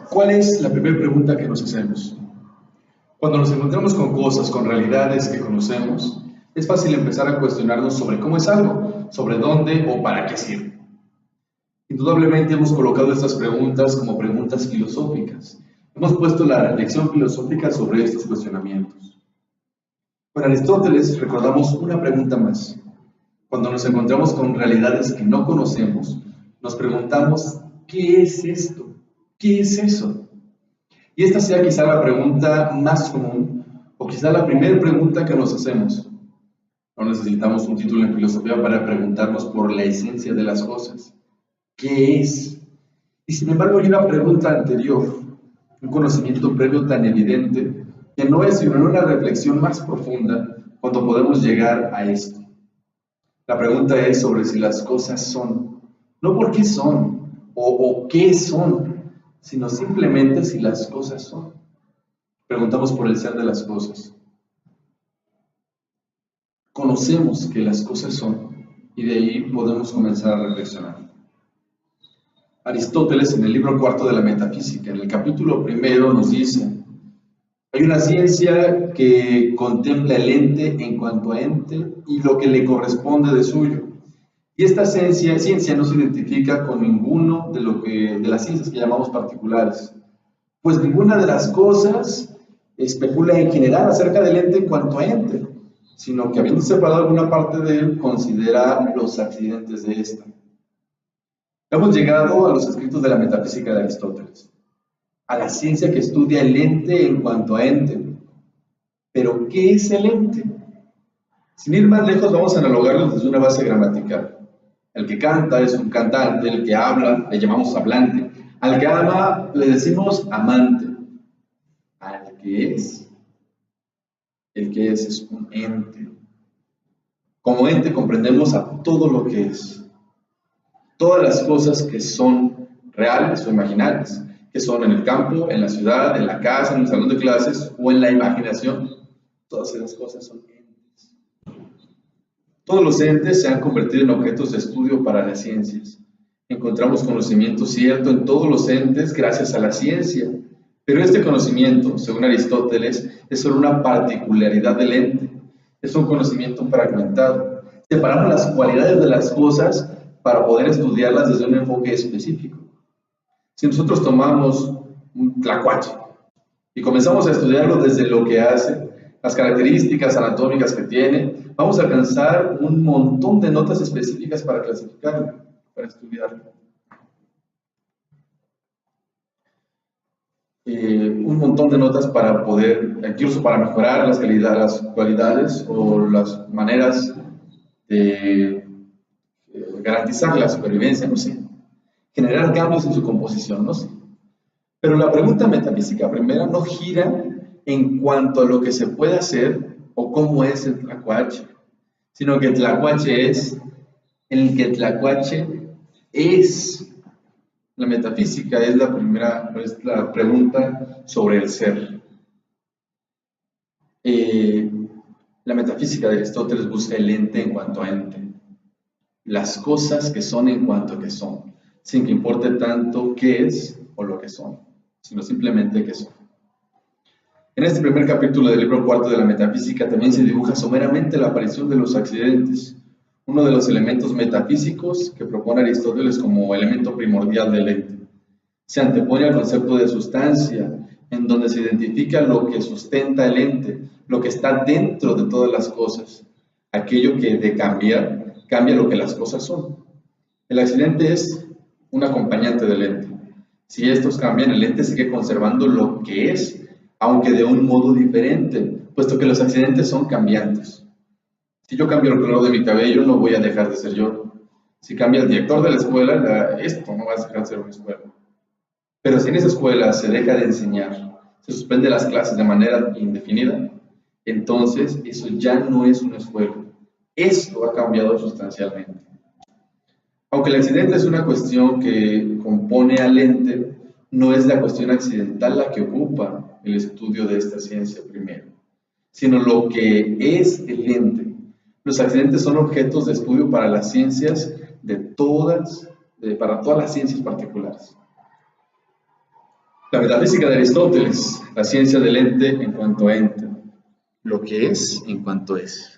¿Cuál es la primera pregunta que nos hacemos? Cuando nos encontramos con cosas, con realidades que conocemos, es fácil empezar a cuestionarnos sobre cómo es algo, sobre dónde o para qué sirve. Indudablemente hemos colocado estas preguntas como preguntas filosóficas. Hemos puesto la reflexión filosófica sobre estos cuestionamientos. Con Aristóteles recordamos una pregunta más. Cuando nos encontramos con realidades que no conocemos, nos preguntamos, ¿qué es esto? ¿Qué es eso? Y esta sea quizá la pregunta más común, o quizá la primera pregunta que nos hacemos. No necesitamos un título en filosofía para preguntarnos por la esencia de las cosas. ¿Qué es? Y sin embargo hay una pregunta anterior, un conocimiento previo tan evidente, que no es sino una reflexión más profunda cuando podemos llegar a esto. La pregunta es sobre si las cosas son, no por qué son o qué son, sino simplemente si las cosas son. Preguntamos por el ser de las cosas. Conocemos que las cosas son y de ahí podemos comenzar a reflexionar. Aristóteles, en el libro cuarto de la Metafísica, en el capítulo primero, nos dice: hay una ciencia que contempla el ente en cuanto a ente y lo que le corresponde de suyo. Y esta ciencia no se identifica con ninguno de las ciencias que llamamos particulares, pues ninguna de las cosas especula en general acerca del ente en cuanto a ente, sino que habiendo separado alguna parte de él, considera los accidentes de ésta. Hemos llegado a los escritos de la metafísica de Aristóteles, a la ciencia que estudia el ente en cuanto a ente. Pero, ¿qué es el ente? Sin ir más lejos, vamos a analogarlo desde una base gramatical. El que canta es un cantante, el que habla le llamamos hablante, al que ama le decimos amante, al que es, el que es un ente. Como ente comprendemos a todo lo que es, todas las cosas que son reales o imaginarias, que son en el campo, en la ciudad, en la casa, en el salón de clases o en la imaginación. Todas esas cosas son entes. Todos los entes se han convertido en objetos de estudio para las ciencias. Encontramos conocimiento cierto en todos los entes gracias a la ciencia, pero este conocimiento, según Aristóteles, es solo una particularidad del ente. Es un conocimiento fragmentado. Separamos las cualidades de las cosas para poder estudiarlas desde un enfoque específico. Si nosotros tomamos un tlacuache y comenzamos a estudiarlo desde lo que hace, las características anatómicas que tiene, vamos a alcanzar un montón de notas específicas para clasificarlo, para estudiarlo. Un montón de notas para poder, incluso para mejorar las cualidades o las maneras de garantizar la supervivencia, no sé, generar cambios en su composición, no sé. Pero la pregunta metafísica primera no gira en cuanto a lo que se puede hacer o cómo es el tlacuache, sino que el tlacuache es el que tlacuache es. La metafísica es la pregunta sobre el ser. La metafísica de Aristóteles busca el ente en cuanto a ente, las cosas que son en cuanto a que son, sin que importe tanto qué es o lo que son, sino simplemente qué son. En este primer capítulo del libro cuarto de la Metafísica también se dibuja someramente la aparición de los accidentes, uno de los elementos metafísicos que propone Aristóteles como elemento primordial del ente. Se antepone al concepto de sustancia, en donde se identifica lo que sustenta el ente, lo que está dentro de todas las cosas, aquello que de cambiar, cambia lo que las cosas son. El accidente es un acompañante del ente. Si estos cambian, el ente sigue conservando lo que es, aunque de un modo diferente, puesto que los accidentes son cambiantes. Si yo cambio el color de mi cabello, no voy a dejar de ser yo. Si cambia el director de la escuela, esto no va a dejar de ser una escuela. Pero si en esa escuela se deja de enseñar, se suspende las clases de manera indefinida, entonces eso ya no es una escuela. Esto ha cambiado sustancialmente. Aunque el accidente es una cuestión que compone al ente, no es la cuestión accidental la que ocupa el estudio de esta ciencia primero, sino lo que es el ente. Los accidentes son objetos de estudio para las ciencias para todas las ciencias particulares. La metafísica de Aristóteles, la ciencia del ente en cuanto a ente, lo que es en cuanto es.